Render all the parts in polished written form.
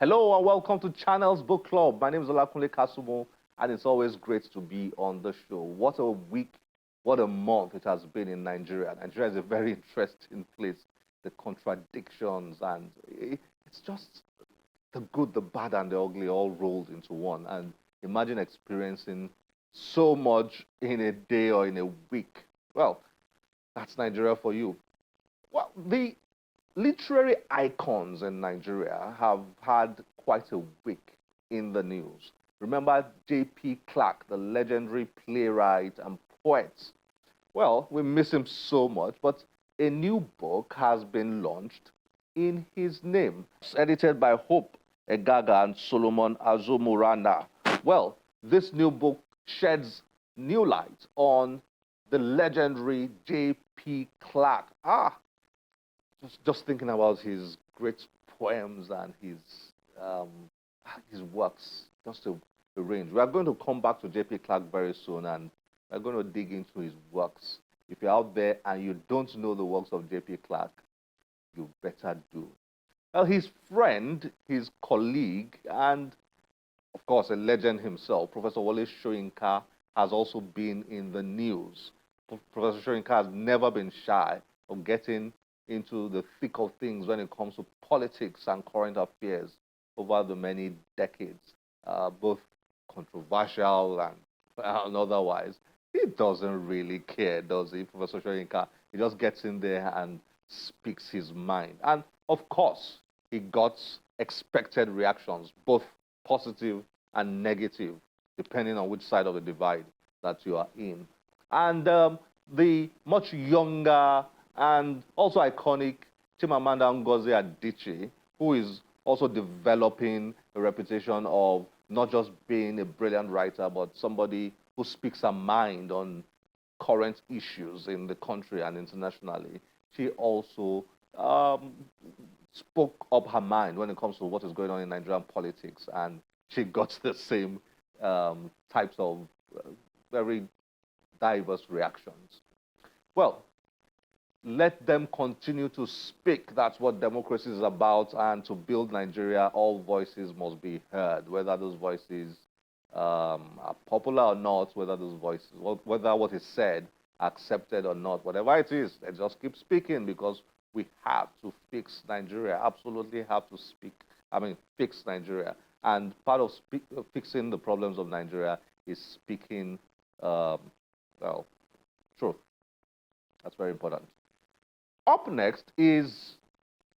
Hello and welcome to Channels Book Club. My name is Olakunle Kasumo, and it's always great to be on the show. What a week, what a month it has been in Nigeria. Nigeria is a very interesting place. The contradictions, and it's just the good, the bad, and the ugly all rolled into one. And imagine experiencing so much in a day or in a week. Well, that's Nigeria for you. Well, the literary icons in Nigeria have had quite a week in the news. Remember J.P. Clark, the legendary playwright and poet? Well, we miss him so much, but a new book has been launched in his name. It's edited by Hope Egaga and Solomon Azomurana. Well, this new book sheds new light on the legendary J.P. Clark. Just thinking about his great poems and his works, just a range. We are going to come back to J.P. Clark very soon, and we're going to dig into his works. If you're out there and you don't know the works of J.P. Clark, you better do. Well, his friend, his colleague, and of course a legend himself, Professor Wole Soyinka, has also been in the news. Professor Soyinka has never been shy of getting into the thick of things when it comes to politics and current affairs over the many decades, both controversial and otherwise. He doesn't really care, does he, Professor Soyinka? He just gets in there and speaks his mind. And of course, he got expected reactions, both positive and negative, depending on which side of the divide that you are in. And the much younger and also iconic Chimamanda Ngozi Adichie, who is also developing a reputation of not just being a brilliant writer, but somebody who speaks her mind on current issues in the country and internationally. She also spoke up her mind when it comes to what is going on in Nigerian politics, and she got the same types of very diverse reactions. Well, let them continue to speak. That's what democracy is about. And to build Nigeria, all voices must be heard, whether those voices are popular or not, whether those voices, whether what is said accepted or not, whatever it is, let's just keep speaking, because we have to fix Nigeria. Absolutely have to fix Nigeria. And part of fixing the problems of Nigeria is speaking, well, truth. That's very important. Up next is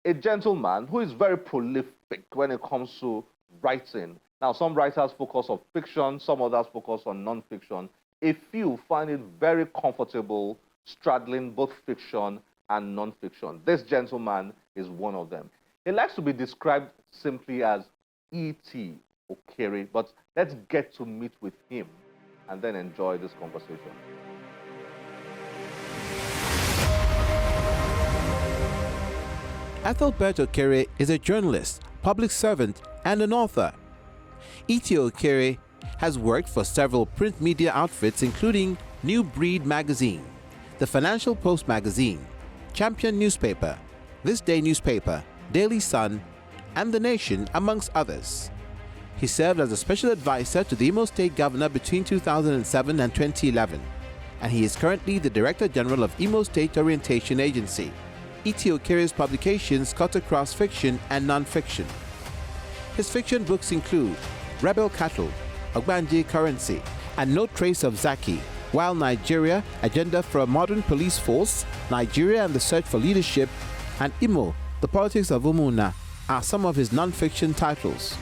a gentleman who is very prolific when it comes to writing. Now, some writers focus on fiction, some others focus on non-fiction. A few find it very comfortable straddling both fiction and non-fiction. This gentleman is one of them. He likes to be described simply as E.T. Okere, but let's get to meet with him and then enjoy this conversation. Ethelbert Okere is a journalist, public servant, and an author. E.T. Okere has worked for several print media outfits including New Breed magazine, the Financial Post magazine, Champion newspaper, This Day newspaper, Daily Sun, and The Nation, amongst others. He served as a special advisor to the Imo State Governor between 2007 and 2011, and he is currently the Director General of Imo State Orientation Agency. E.T. Okere's publications cut across fiction and non-fiction. His fiction books include Rebel Cattle, Ogbanje Currency, and No Trace of Zaki, while Nigeria, Agenda for a Modern Police Force, Nigeria and the Search for Leadership, and Imo, The Politics of Umuna are some of his non-fiction titles.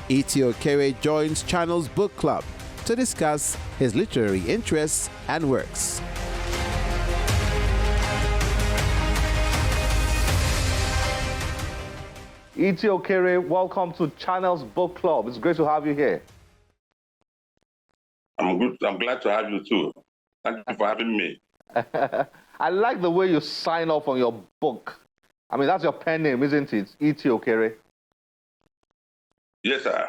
E.T. Okere joins Channels Book Club to discuss his literary interests and works. E.T. Okere, welcome to Channels Book Club. It's great to have you here. I'm good. I'm glad to have you too. Thank you for having me. I like the way you sign off on your book. I mean, that's your pen name, isn't it? E.T. Okere. Yes, sir.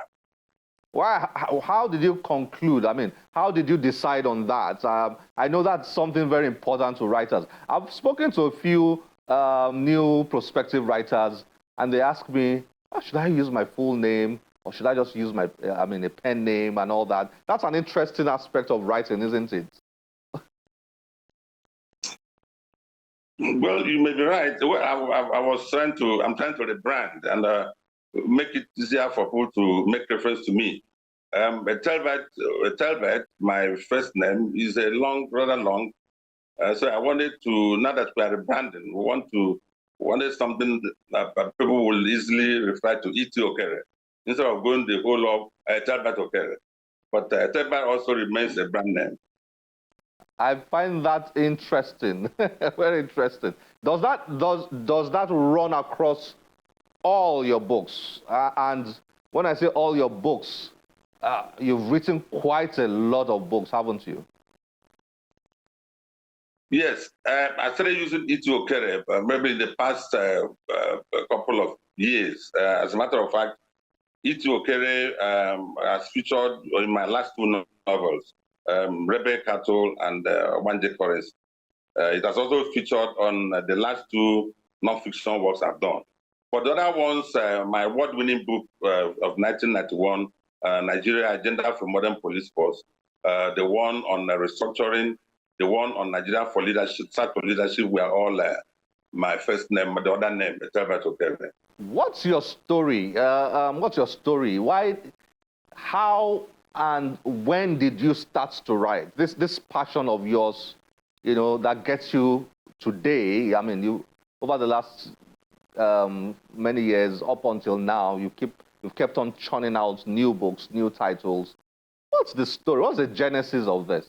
Why? How did you conclude? I mean, how did you decide on that? I know that's something very important to writers. I've spoken to a few new prospective writers, and they ask me, Should I use my full name or should I just use my, a pen name and all that? That's an interesting aspect of writing, isn't it? Well, you may be right. Well, I'm trying to rebrand and make it easier for people to make reference to me. Ethelbert, my first name, is a long, rather long. So I wanted to, now that we are rebranding, wanted something that people will easily refer to Okere instead of going the whole of Ethelbert Okere. But Ethelbert also remains a brand name. I find that interesting, very interesting. Does that run across all your books? And when I say all your books, you've written quite a lot of books, haven't you? Yes, I started using Okere maybe in the past couple of years. As a matter of fact, Okere has featured in my last two novels, Rebel Cattle and One Day Forest. It has also featured on the last two non-fiction works I've done. For the other ones, my award-winning book of 1991, Nigeria Agenda for Modern Police Force, the one on restructuring, the one on Nigeria for Leadership, Search for Leadership, were all my first name, the other name, Ethelbert Okere. What's your story? What's your story? Why, how, and when did you start to write? This passion of yours, that gets you today. I mean, you over the last many years up until now, you've kept on churning out new books, new titles. What's the story? What's the genesis of this?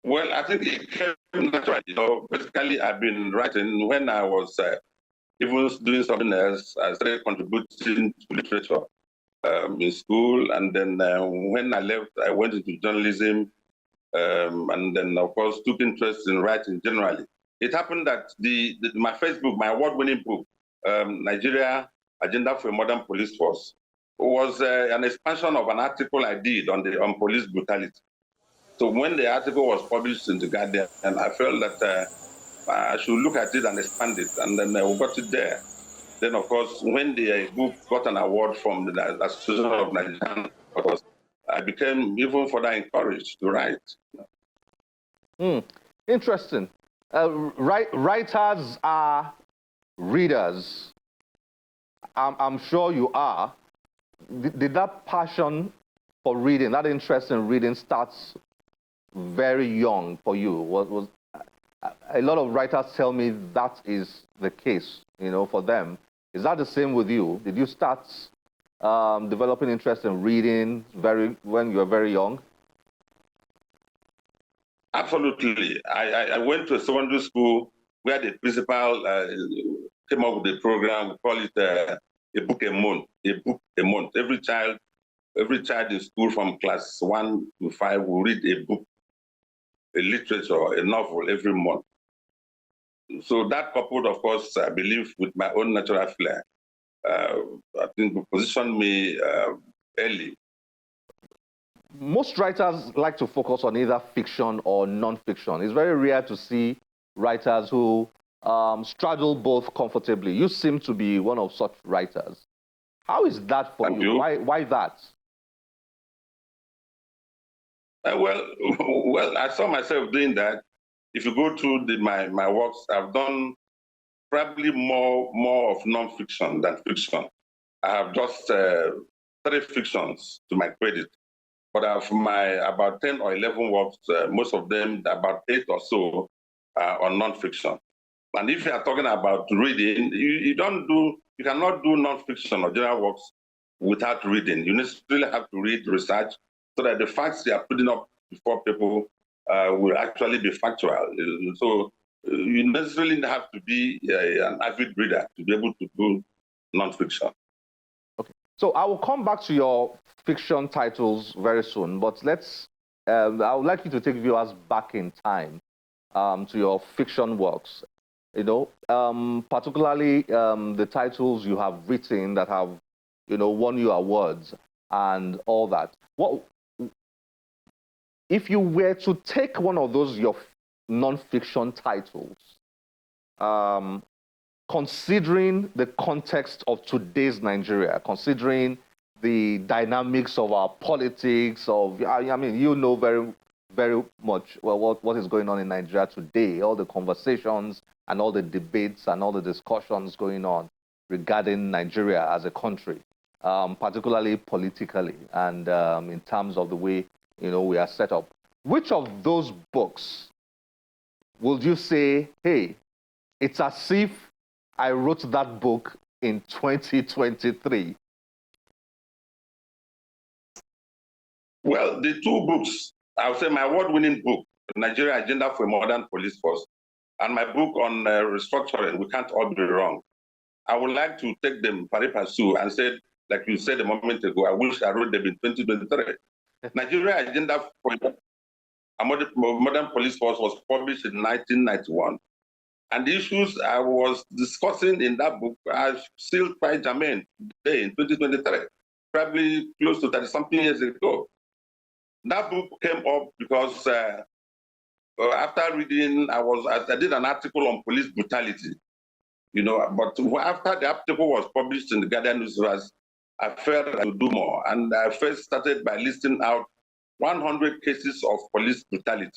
Well, I think it came naturally. Basically, I've been writing when I was even doing something else. I started contributing to literature in school, and then when I left, I went into journalism, and then, of course, took interest in writing generally. It happened that my first book, my award-winning book, Nigeria Agenda for a Modern Police Force, was an expansion of an article I did on police brutality. So when the article was published in The Guardian, I felt that I should look at it and expand it, and then we got it there. Then, of course, when the book got an award from the Association of Nigerian Authors, I became even further encouraged to write. Interesting. Writers are readers. I'm sure you are. Did that passion for reading, that interest in reading, starts very young for you? Was a lot of writers tell me that is the case, for them. Is that the same with you? Did you start developing interest in reading when you were very young? Absolutely. I went to a secondary school where the principal came up with a program. We call it a book a month. A book a month. Every child in school from class 1 to 5 will read a book, a literature, a novel every month. So that coupled, of course, I believe, with my own natural flair, I think positioned me early. Most writers like to focus on either fiction or non-fiction. It's very rare to see writers who straddle both comfortably. You seem to be one of such writers. How is that for you? Why that? Well, I saw myself doing that. If you go through my works, I've done probably more of non-fiction than fiction. I have just 3 fictions to my credit. But of my about 10 or 11 works, most of them, about 8 or so, are on non-fiction. And if you are talking about reading, you cannot do non-fiction or general works without reading. You necessarily have to read, research, so that the facts you are putting up before people will actually be factual. So you necessarily have to be an avid reader to be able to do non-fiction. Okay. So I will come back to your fiction titles very soon, but I would like you to take viewers back in time to your fiction works. Particularly the titles you have written that have, won you awards and all that. If you were to take one of those your non-fiction titles considering the context of today's Nigeria, considering the dynamics of our politics, I mean, you know very, very much well what is going on in Nigeria today, all the conversations and all the debates and all the discussions going on regarding Nigeria as a country, particularly politically and in terms of the way, we are set up. Which of those books would you say, hey, it's as if I wrote that book in 2023? Well, the two books, I would say my award-winning book, Nigeria Agenda for a Modern Police Force, and my book on restructuring, We Can't All Be Wrong. I would like to take them pari passu and say, like you said a moment ago, I wish I wrote them in 2023. Nigeria Agenda for a Modern Police Force was published in 1991. And the issues I was discussing in that book are still quite germane today in 2023, probably close to 30-something years ago. That book came up because after reading, I did an article on police brutality, but after the article was published in the Guardian newspapers, I felt I would do more. And I first started by listing out 100 cases of police brutality.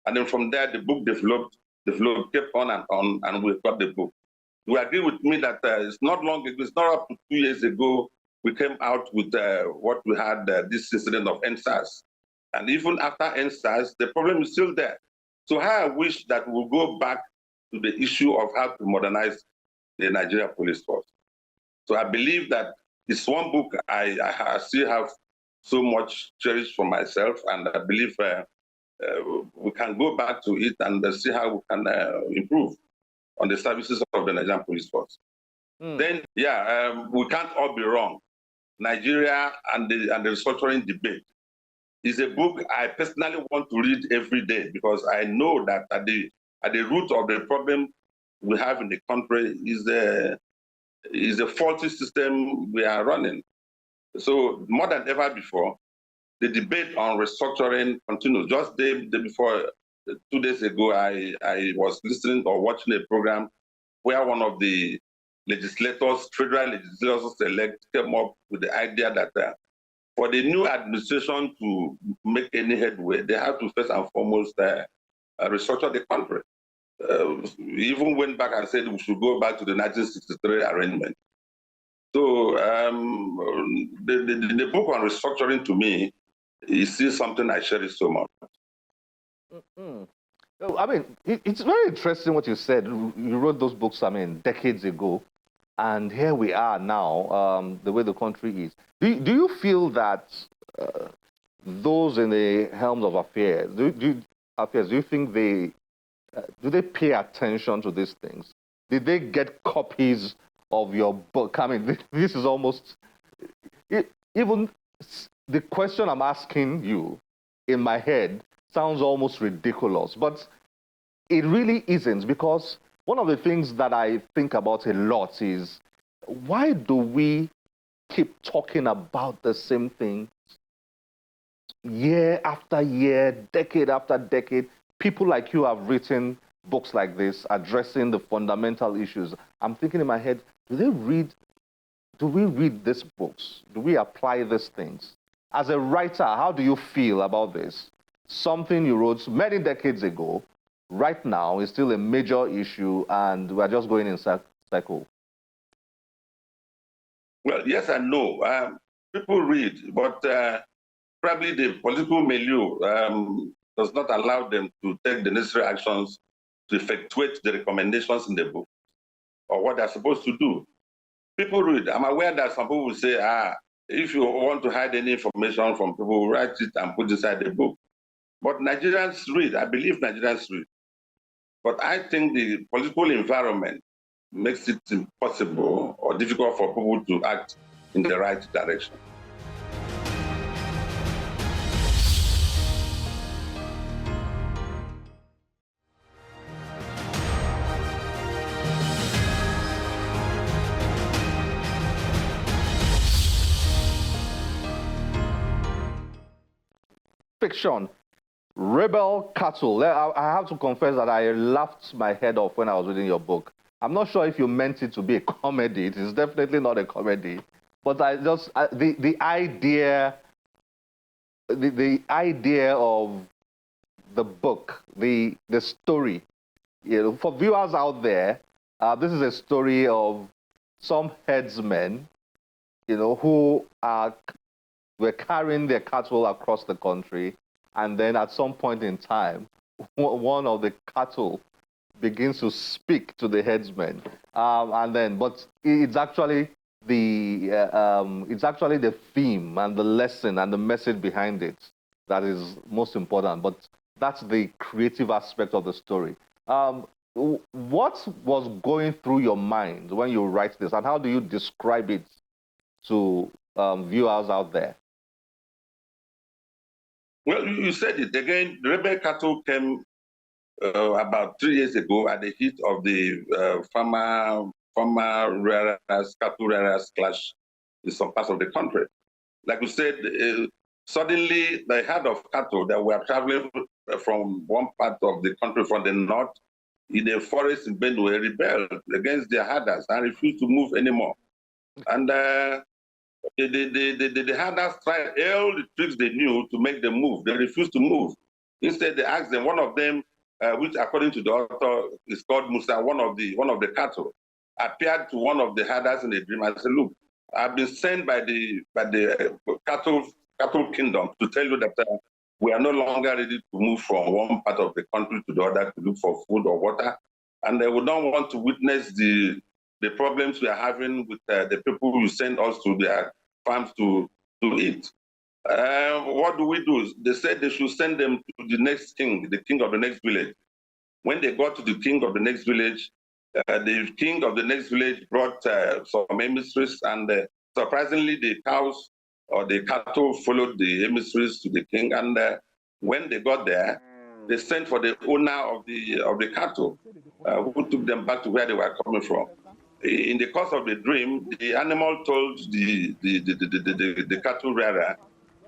And then from there, the book developed, kept on, and we got the book. You agree with me that it's not long ago, it's not up to 2 years ago, we came out with what we had, this incident of NSAS. And even after NSAS, the problem is still there. So I wish that we'll go back to the issue of how to modernize the Nigeria police force. So I believe that it's one book I still have so much cherished for myself, and I believe we can go back to it and see how we can improve on the services of the Nigerian police force. Then, we can't all be wrong. Nigeria and the restructuring debate is a book I personally want to read every day, because I know that at the root of the problem we have in the country is a faulty system we are running. So more than ever before, the debate on restructuring continues. Just before 2 days ago, I was listening or watching a program where one of the federal legislators elect, came up with the idea that for the new administration to make any headway, they have to first and foremost restructure the country. We even went back and said we should go back to the 1963 arrangement. So the book on restructuring, to me, is still something I cherish so much. I mean, it's very interesting what you said. You wrote those books, decades ago. And here we are now, the way the country is. Do you feel that those in the helms of affairs, do you think do they pay attention to these things? Did they get copies of your book? I mean, this is almost, even the question I'm asking you in my head sounds almost ridiculous, but it really isn't, because one of the things that I think about a lot is, why do we keep talking about the same thing year after year, decade after decade? People like you have written books like this addressing the fundamental issues. I'm thinking in my head, do we read these books? Do we apply these things? As a writer, how do you feel about this? Something you wrote many decades ago, right now is still a major issue, and we're just going in circle. Well, yes and no. People read, but probably the political milieu does not allow them to take the necessary actions to effectuate the recommendations in the book or what they're supposed to do. People read. I'm aware that some people will say, if you want to hide any information from people, write it and put it inside the book. But Nigerians read. I believe Nigerians read. But I think the political environment makes it impossible or difficult for people to act in the right direction. Fiction, Rebel Cattle. I have to confess that I laughed my head off when I was reading your book. I'm not sure if you meant it to be a comedy. It is definitely not a comedy. But the idea of the book, the story, for viewers out there, this is a story of some herdsmen, who were carrying their cattle across the country, and then at some point in time, one of the cattle begins to speak to the headsman, but it's actually the theme and the lesson and the message behind it that is most important. But that's the creative aspect of the story. What was going through your mind when you write this, and how do you describe it to viewers out there? Well, you said it again. The rebel cattle came about 3 years ago at the heat of the farmer cattle rearers clash in some parts of the country. Like you said, suddenly the herd of cattle that were traveling from one part of the country from the north in the forest in Benue rebelled against their herders and refused to move anymore. And the herders tried all the tricks they knew to make them move. They refused to move. Instead, they asked them, one of them, which according to the author is called Musa, one of the cattle, appeared to one of the herders in a dream and said, "Look, I've been sent by the cattle kingdom to tell you that we are no longer ready to move from one part of the country to the other to look for food or water, and we don't want to witness the problems we are having with the people who send us to their farms to eat. What do we do?" They said they should send them to the next king, the king of the next village. When they got to the king of the next village, the king of the next village brought some emissaries, and surprisingly, the cows or the cattle followed the emissaries to the king. And when they got there, they sent for the owner of the cattle, who took them back to where they were coming from. In the course of the dream, the animal told the cattle rearer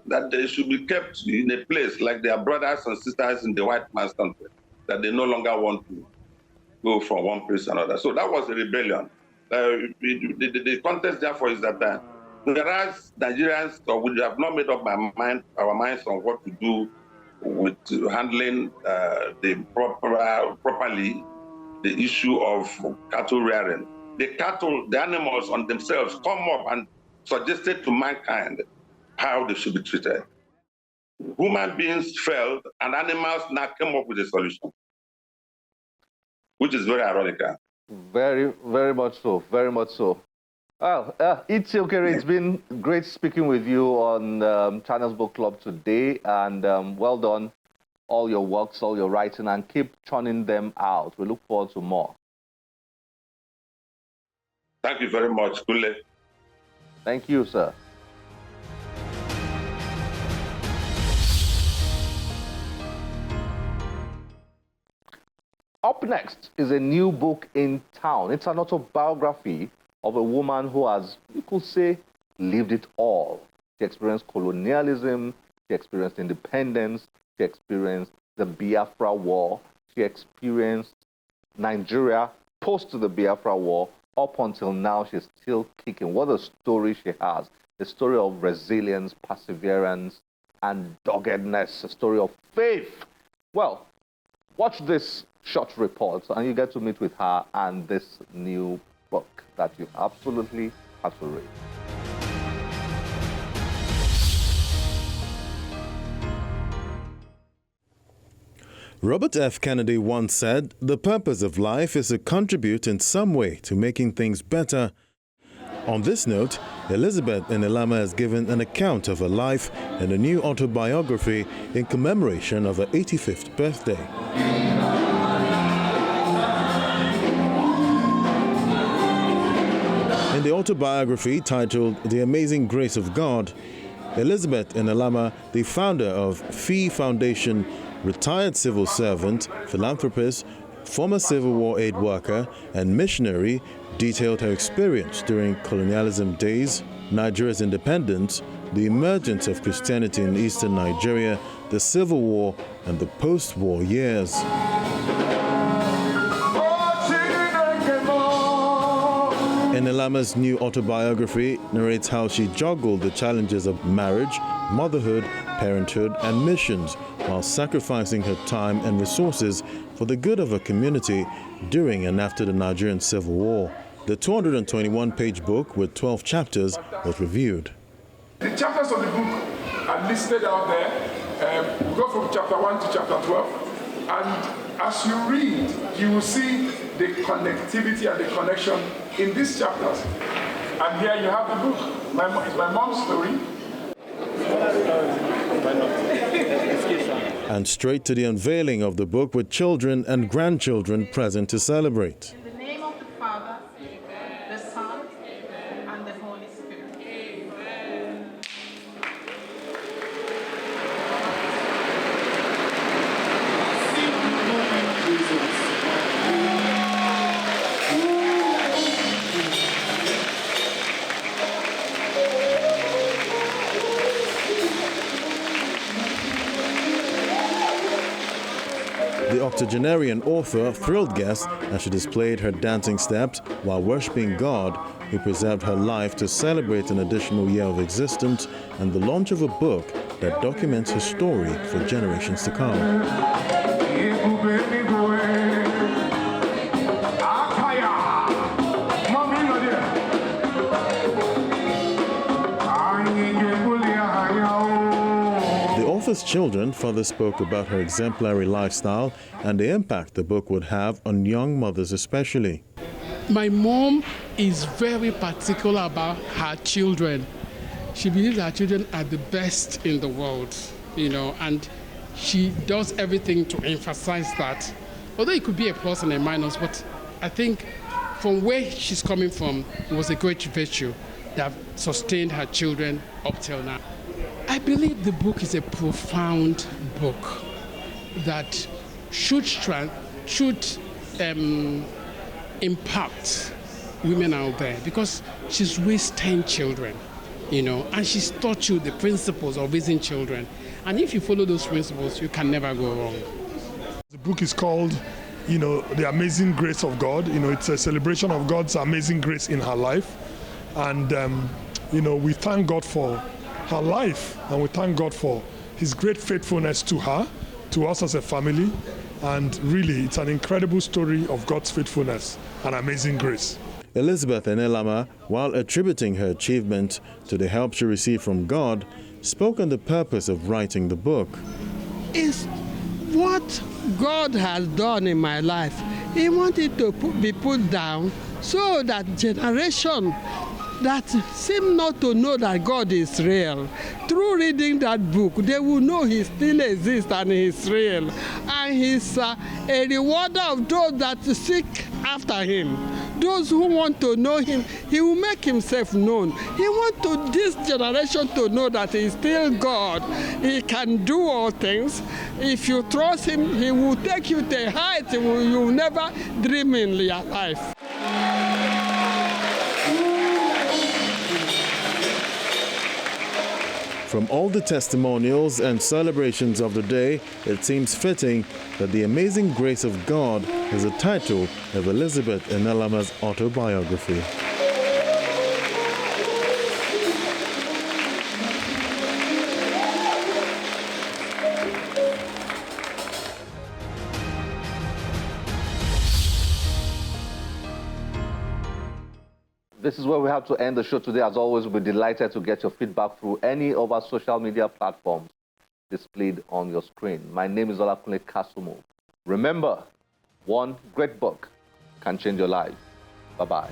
that they should be kept in a place like their brothers and sisters in the white man's country, that they no longer want to go from one place to another. So that was a rebellion. The context, therefore, is that whereas Nigerians, we have not made up our minds on what to do with handling properly the issue of cattle rearing. The animals on themselves come up and suggested to mankind how they should be treated. Human beings failed, and animals now came up with a solution, which is very ironical. Very, very much so. Very much so. Well, Okere, it's been great speaking with you on Channels Book Club today, and well done, all your works, all your writing, and keep churning them out. We look forward to more. Thank you very much, Kule. Thank you, sir. Up next is a new book in town. It's an autobiography of a woman who has, you could say, lived it all. She experienced colonialism, she experienced independence, she experienced the Biafra War, she experienced Nigeria post the Biafra War. Up until now, she's still kicking. What a story she has. A story of resilience, perseverance, and doggedness. A story of faith. Well, watch this short report, and you get to meet with her and this new book that you absolutely have to read. Robert F. Kennedy once said, "The purpose of life is to contribute in some way to making things better." On this note, Elizabeth Enelamah has given an account of her life in a new autobiography in commemoration of her 85th birthday. In the autobiography titled The Amazing Grace of God, Elizabeth Enelamah, the founder of Fee Foundation, retired civil servant, philanthropist, former Civil War aid worker, and missionary, detailed her experience during colonialism days, Nigeria's independence, the emergence of Christianity in eastern Nigeria, the Civil War, and the post-war years. Enelamah's new autobiography narrates how she juggled the challenges of marriage, motherhood, parenthood, and missions while sacrificing her time and resources for the good of her community during and after the Nigerian Civil War. The 221-page book with 12 chapters was reviewed. The chapters of the book are listed out there. We go from chapter 1 to chapter 12. And as you read, you will see the connectivity and the connection in these chapters. And here you have the book. It's my mom's story. And straight to the unveiling of the book with children and grandchildren present to celebrate. In the name of the Father, the Son, and the Holy Spirit. Amen. The octogenarian author thrilled guests as she displayed her dancing steps while worshiping God, who preserved her life to celebrate an additional year of existence and the launch of a book that documents her story for generations to come. The author's children further spoke about her exemplary lifestyle and the impact the book would have on young mothers especially. My mom is very particular about her children. She believes her children are the best in the world, and she does everything to emphasize that. Although it could be a plus and a minus, but I think from where she's coming from, it was a great virtue that sustained her children up till now. I believe the book is a profound book that should impact women out there, because she's raised 10 children, and she's taught you the principles of raising children. And if you follow those principles, you can never go wrong. The book is called, The Amazing Grace of God. It's a celebration of God's amazing grace in her life. And, we thank God for her life, and we thank God for his great faithfulness to her, to us as a family, and really it's an incredible story of God's faithfulness and amazing grace. Elizabeth Enelamah, while attributing her achievement to the help she received from God, spoke on the purpose of writing the book. It's what God has done in my life. He wanted to be put down so that generation that seem not to know that God is real, through reading that book, they will know he still exists and he is real. And he's a rewarder of those that seek after him. Those who want to know him, he will make himself known. He wants this generation to know that he is still God. He can do all things. If you trust him, he will take you to heights you will never dream in your life. From all the testimonials and celebrations of the day, it seems fitting that The Amazing Grace of God is the title of Elizabeth Enelamah's autobiography. This is where we have to end the show today. As always, we'll be delighted to get your feedback through any of our social media platforms displayed on your screen. My name is Olakunle Kasumo. Remember, one great book can change your life. Bye-bye.